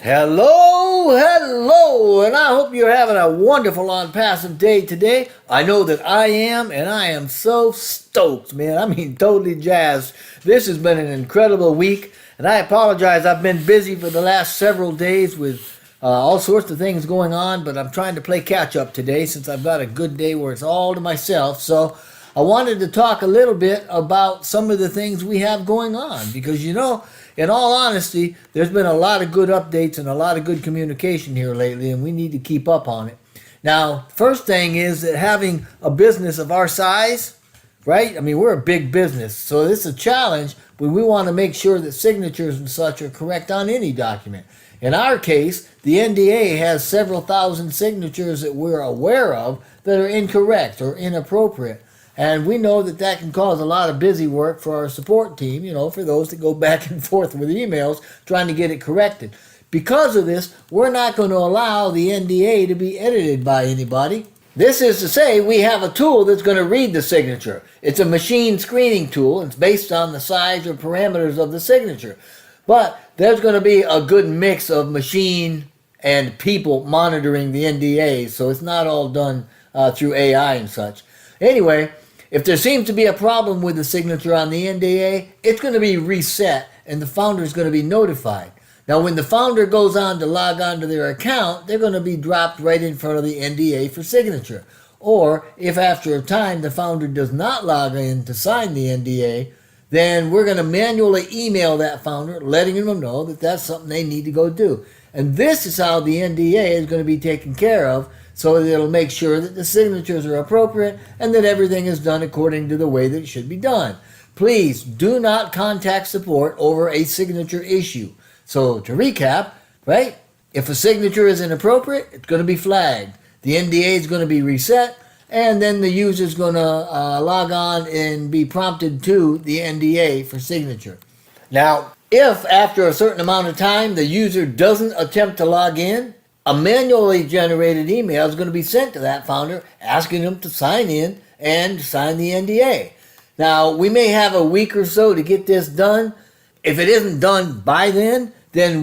Hello, and I hope you're having a wonderful on passive day today. I know that I am, and I am so stoked, man. I mean, totally jazzed. This has been an incredible week, and I apologize. I've been busy for the last several days with all sorts of things going on, but I'm trying to play catch up today since I've got a good day where it's all to myself. So I wanted to talk a little bit about some of the things we have going on because, in all honesty, there's been a lot of good updates and a lot of good communication here lately, and we need to keep up on it. Now, first thing is that having a business of our size, right? I mean, we're a big business, so this is a challenge, but we want to make sure that signatures and such are correct on any document. In our case, the NDA has several thousand signatures that we're aware of that are incorrect or inappropriate. And we know that that can cause a lot of busy work for our support team, for those that go back and forth with emails trying to get it corrected. Because of this, we're not going to allow the NDA to be edited by anybody. This is to say we have a tool that's going to read the signature. It's a machine screening tool. It's based on the size or parameters of the signature. But there's going to be a good mix of machine and people monitoring the NDAs, so it's not all done through AI and such. Anyway, if there seems to be a problem with the signature on the NDA, it's going to be reset and the founder is going to be notified. Now, when the founder goes on to log on to their account, they're going to be dropped right in front of the NDA for signature. Or if after a time the founder does not log in to sign the NDA, then we're going to manually email that founder, letting them know that that's something they need to go do. And this is how the NDA is going to be taken care of, so that it'll make sure that the signatures are appropriate and that everything is done according to the way that it should be done. Please do not contact support over a signature issue. So to recap, right, if a signature is inappropriate, it's going to be flagged. The NDA is going to be reset, and then the user is going to log on and be prompted to the NDA for signature. Now, if after a certain amount of time the user doesn't attempt to log in, a manually generated email is going to be sent to that founder asking them to sign in and sign the NDA. Now, we may have a week or so to get this done. If it isn't done by then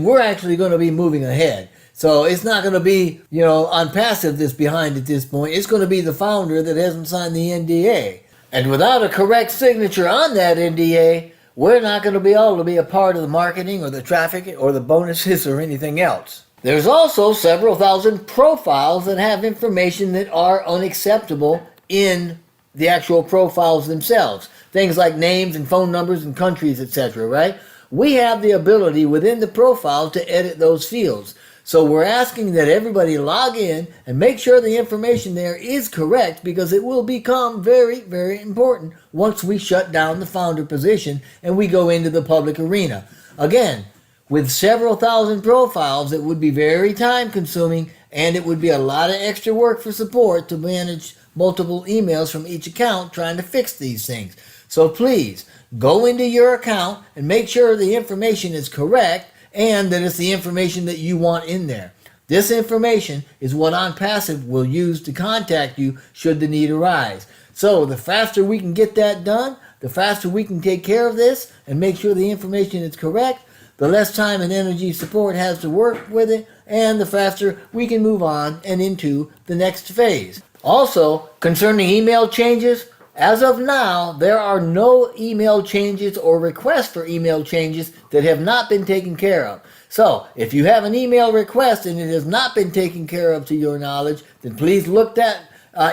we're actually going to be moving ahead. So it's not going to be, on passive that's behind at this point. It's going to be the founder that hasn't signed the NDA. And without a correct signature on that NDA, we're not going to be able to be a part of the marketing or the traffic or the bonuses or anything else. There's also several thousand profiles that have information that are unacceptable in the actual profiles themselves. Things like names and phone numbers and countries, etc., right? We have the ability within the profile to edit those fields. So we're asking that everybody log in and make sure the information there is correct because it will become very, very important once we shut down the founder position and we go into the public arena. Again, with several thousand profiles, it would be very time consuming and it would be a lot of extra work for support to manage multiple emails from each account trying to fix these things. So please go into your account and make sure the information is correct and that it's the information that you want in there. This information is what OnPassive will use to contact you should the need arise. So the faster we can get that done, the faster we can take care of this and make sure the information is correct, the less time and energy support has to work with it, and the faster we can move on and into the next phase. Also, concerning email changes, as of now, there are no email changes or requests for email changes that have not been taken care of. So, if you have an email request and it has not been taken care of to your knowledge, then please look that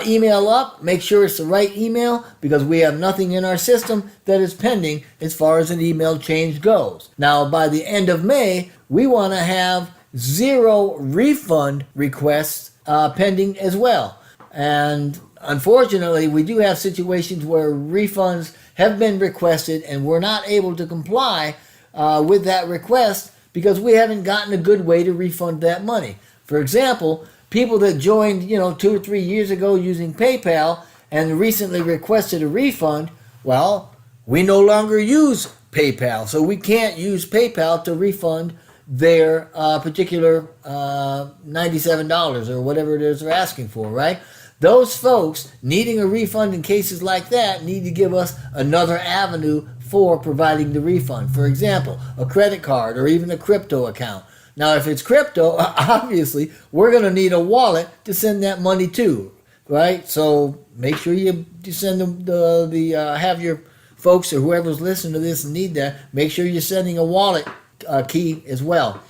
email up, make sure it's the right email, because we have nothing in our system that is pending as far as an email change goes. Now, by the end of May, we want to have 0 refund requests pending as well. And unfortunately, we do have situations where refunds have been requested and we're not able to comply with that request because we haven't gotten a good way to refund that money. For example, people that joined, 2 or 3 years ago using PayPal and recently requested a refund, well, we no longer use PayPal, so we can't use PayPal to refund their particular $97 or whatever it is they're asking for, right? Those folks needing a refund in cases like that need to give us another avenue for providing the refund. For example, a credit card or even a crypto account. Now, if it's crypto, obviously, we're going to need a wallet to send that money to, right? So make sure you send them have your folks or whoever's listening to this and need that, make sure you're sending a wallet key as well.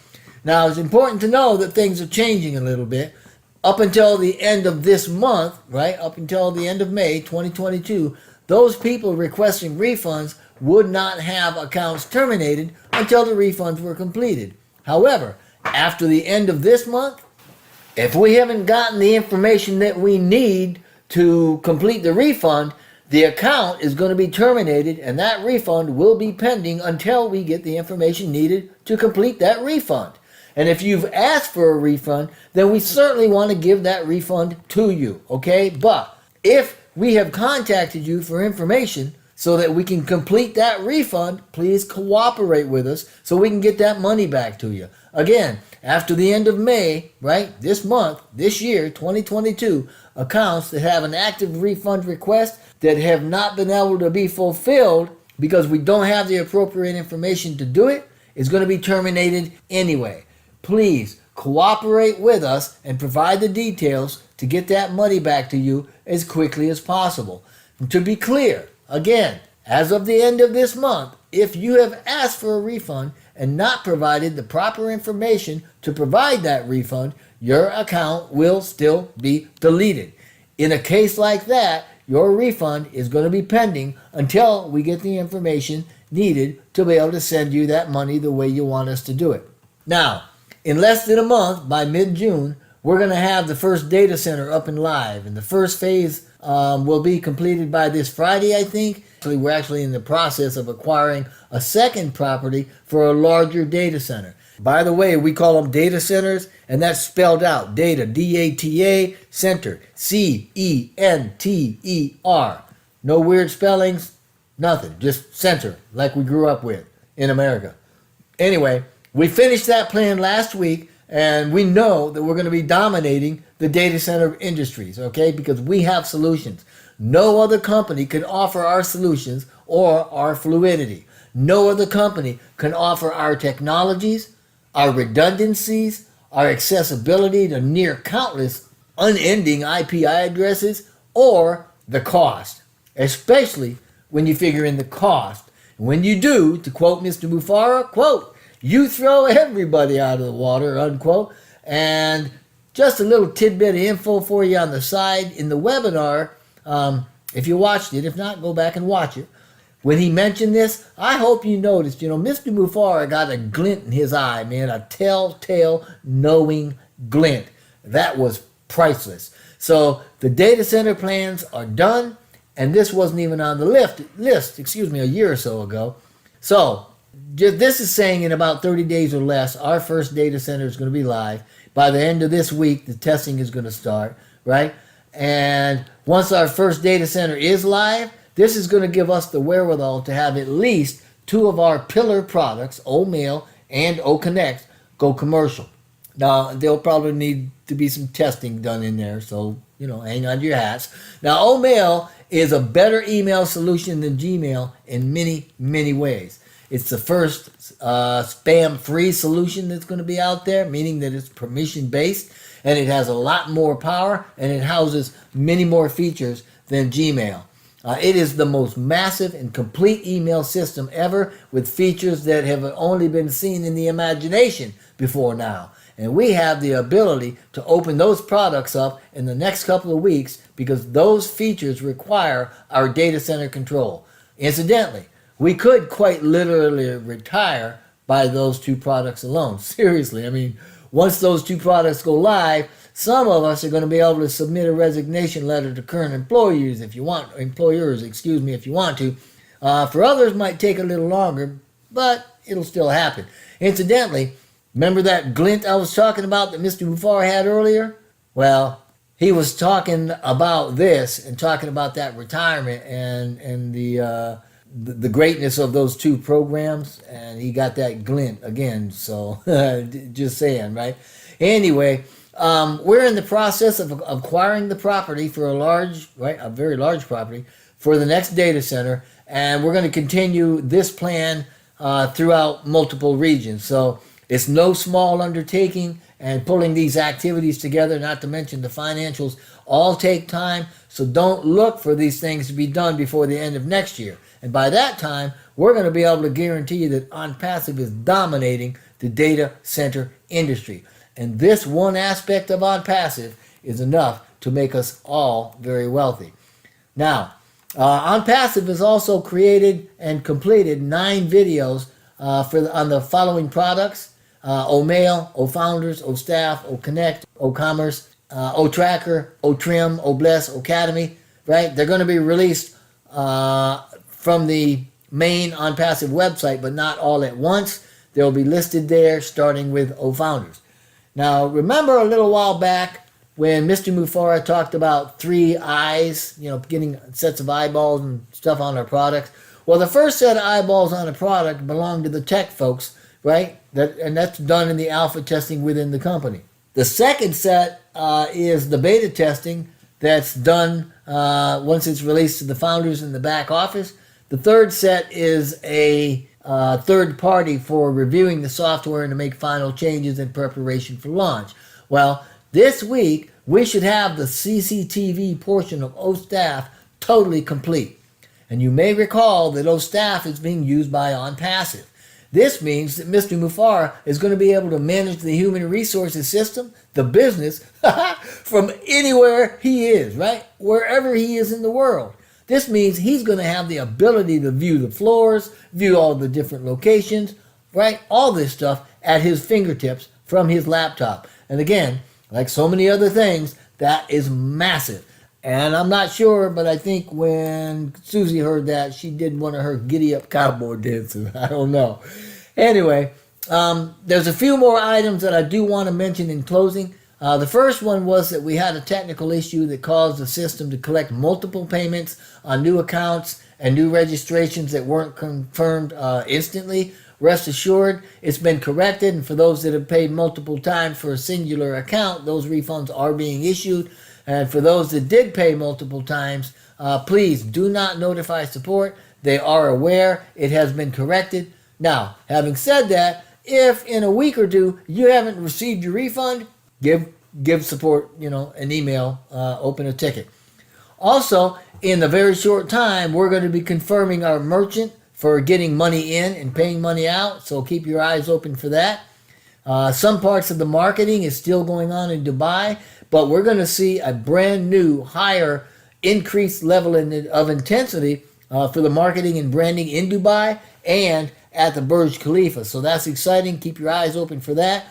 Now, it's important to know that things are changing a little bit. Up until the end of this month, right, up until the end of May 2022, those people requesting refunds would not have accounts terminated until the refunds were completed. However, after the end of this month, if we haven't gotten the information that we need to complete the refund, the account is going to be terminated and that refund will be pending until we get the information needed to complete that refund. And if you've asked for a refund, then we certainly want to give that refund to you, okay? But if we have contacted you for information so that we can complete that refund, please cooperate with us so we can get that money back to you. Again, after the end of May, right, this month, this year, 2022, accounts that have an active refund request that have not been able to be fulfilled because we don't have the appropriate information to do it is going to be terminated anyway. Please cooperate with us and provide the details to get that money back to you as quickly as possible. And to be clear, again, as of the end of this month, if you have asked for a refund and not provided the proper information to provide that refund, your account will still be deleted. In a case like that, your refund is going to be pending until we get the information needed to be able to send you that money the way you want us to do it. Now, in less than a month, by mid-June, we're going to have the first data center up and live. And the first phase will be completed by this Friday, I think. We're actually in the process of acquiring a second property for a larger data center. By the way, we call them data centers, and that's spelled out. Data, D-A-T-A, center, C-E-N-T-E-R. No weird spellings, nothing. Just center, like we grew up with in America. Anyway, we finished that plan last week, and we know that we're going to be dominating the data center industries, okay? Because we have solutions. No other company can offer our solutions or our fluidity. No other company can offer our technologies, our redundancies, our accessibility to near countless unending IP addresses, or the cost, especially when you figure in the cost. When you do, to quote Mr. Mufara, quote, you throw everybody out of the water, unquote. And just a little tidbit of info for you on the side. In the webinar, if you watched it, if not, go back and watch it. When he mentioned this, I hope you noticed, Mr. Mufara got a glint in his eye, man, a telltale knowing glint. That was priceless. So the data center plans are done, and this wasn't even on the list, a year or so ago. So this is saying in about 30 days or less, our first data center is going to be live. By the end of this week, the testing is going to start, right? And once our first data center is live, this is going to give us the wherewithal to have at least two of our pillar products, OMail and OConnect, go commercial. Now, there'll probably need to be some testing done in there, so, hang on to your hats. Now, OMail is a better email solution than Gmail in many, many ways. It's the first spam-free solution that's going to be out there, meaning that it's permission-based, and it has a lot more power, and it houses many more features than Gmail. It is the most massive and complete email system ever, with features that have only been seen in the imagination before now. And we have the ability to open those products up in the next couple of weeks because those features require our data center control. Incidentally, we could quite literally retire by those two products alone. Seriously, once those two products go live, some of us are going to be able to submit a resignation letter to current employers if you want to. For others, it might take a little longer, but it'll still happen. Incidentally, remember that glint I was talking about that Mr. Mufar had earlier? Well, he was talking about this and talking about that retirement and the greatness of those two programs, and he got that glint again. So just saying, right? Anyway, we're in the process of acquiring the property for a very large property for the next data center, and we're going to continue this plan throughout multiple regions. So It's no small undertaking, and pulling these activities together, not to mention the financials, all take time. So don't look for these things to be done before the end of next year. And by that time, we're going to be able to guarantee you that OnPassive is dominating the data center industry. And this one aspect of OnPassive is enough to make us all very wealthy. Now, OnPassive has also created and completed 9 videos on the following products: OMail, OFounders, OStaff, OConnect, OCommerce, OTracker, OTrim, OBless, OCademy, right? They're going to be released from the main OnPassive website, but not all at once. They'll be listed there, starting with OFounders. Now, remember a little while back when Mr. Mufara talked about 3 eyes, getting sets of eyeballs and stuff on our products? Well, the first set of eyeballs on a product belong to the tech folks, right? And that's done in the alpha testing within the company. The second set is the beta testing that's done once it's released to the founders in the back office. The third set is a third party for reviewing the software and to make final changes in preparation for launch. Well, this week we should have the CCTV portion of OStaff totally complete. And you may recall that OStaff is being used by OnPassive. This means that Mr. Mufara is going to be able to manage the human resources system, the business, from anywhere he is, right? Wherever he is in the world. This means he's going to have the ability to view the floors, view all the different locations, right? All this stuff at his fingertips from his laptop. And again, like so many other things, that is massive. And I'm not sure, but I think when Susie heard that, she did one of her giddy-up cowboy dances. I don't know. Anyway, there's a few more items that I do want to mention in closing. The first one was that we had a technical issue that caused the system to collect multiple payments on new accounts and new registrations that weren't confirmed instantly. Rest assured, it's been corrected, and for those that have paid multiple times for a singular account, those refunds are being issued. And for those that did pay multiple times, please do not notify support. They are aware it has been corrected. Now, having said that, if in a week or 2 you haven't received your refund, give support, an email, open a ticket. Also, in a very short time, we're going to be confirming our merchant for getting money in and paying money out, so keep your eyes open for that. Some parts of the marketing is still going on in Dubai, but we're going to see a brand new, higher, increased level of intensity for the marketing and branding in Dubai and at the Burj Khalifa. So that's exciting. Keep your eyes open for that.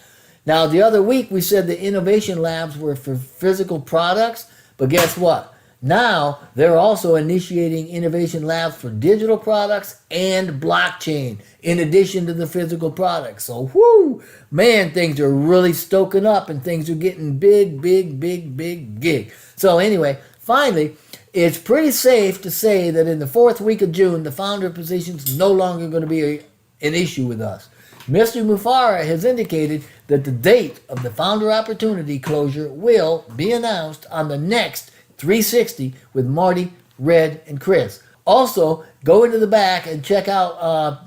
Now, the other week we said the innovation labs were for physical products, but guess what? Now they're also initiating innovation labs for digital products and blockchain in addition to the physical products. So, man, things are really stoking up and things are getting big. So anyway, finally, it's pretty safe to say that in the 4th week of June, the founder position is no longer going to be an issue with us. Mr. Mufara has indicated that the date of the founder opportunity closure will be announced on the next 360 with Marty, Red, and Chris. Also, go into the back and check out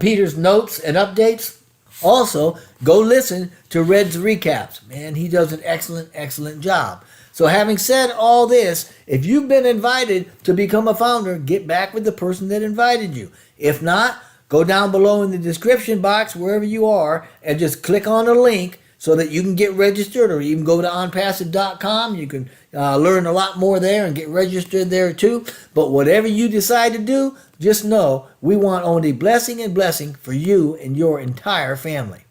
Peter's notes and updates. Also, go listen to Red's recaps. Man, he does an excellent job. So having said all this, if you've been invited to become a founder, get back with the person that invited you. If not, go down below in the description box, wherever you are, and just click on a link so that you can get registered, or you can go to onpassive.com. You can learn a lot more there and get registered there too. But whatever you decide to do, just know we want only blessing and blessing for you and your entire family.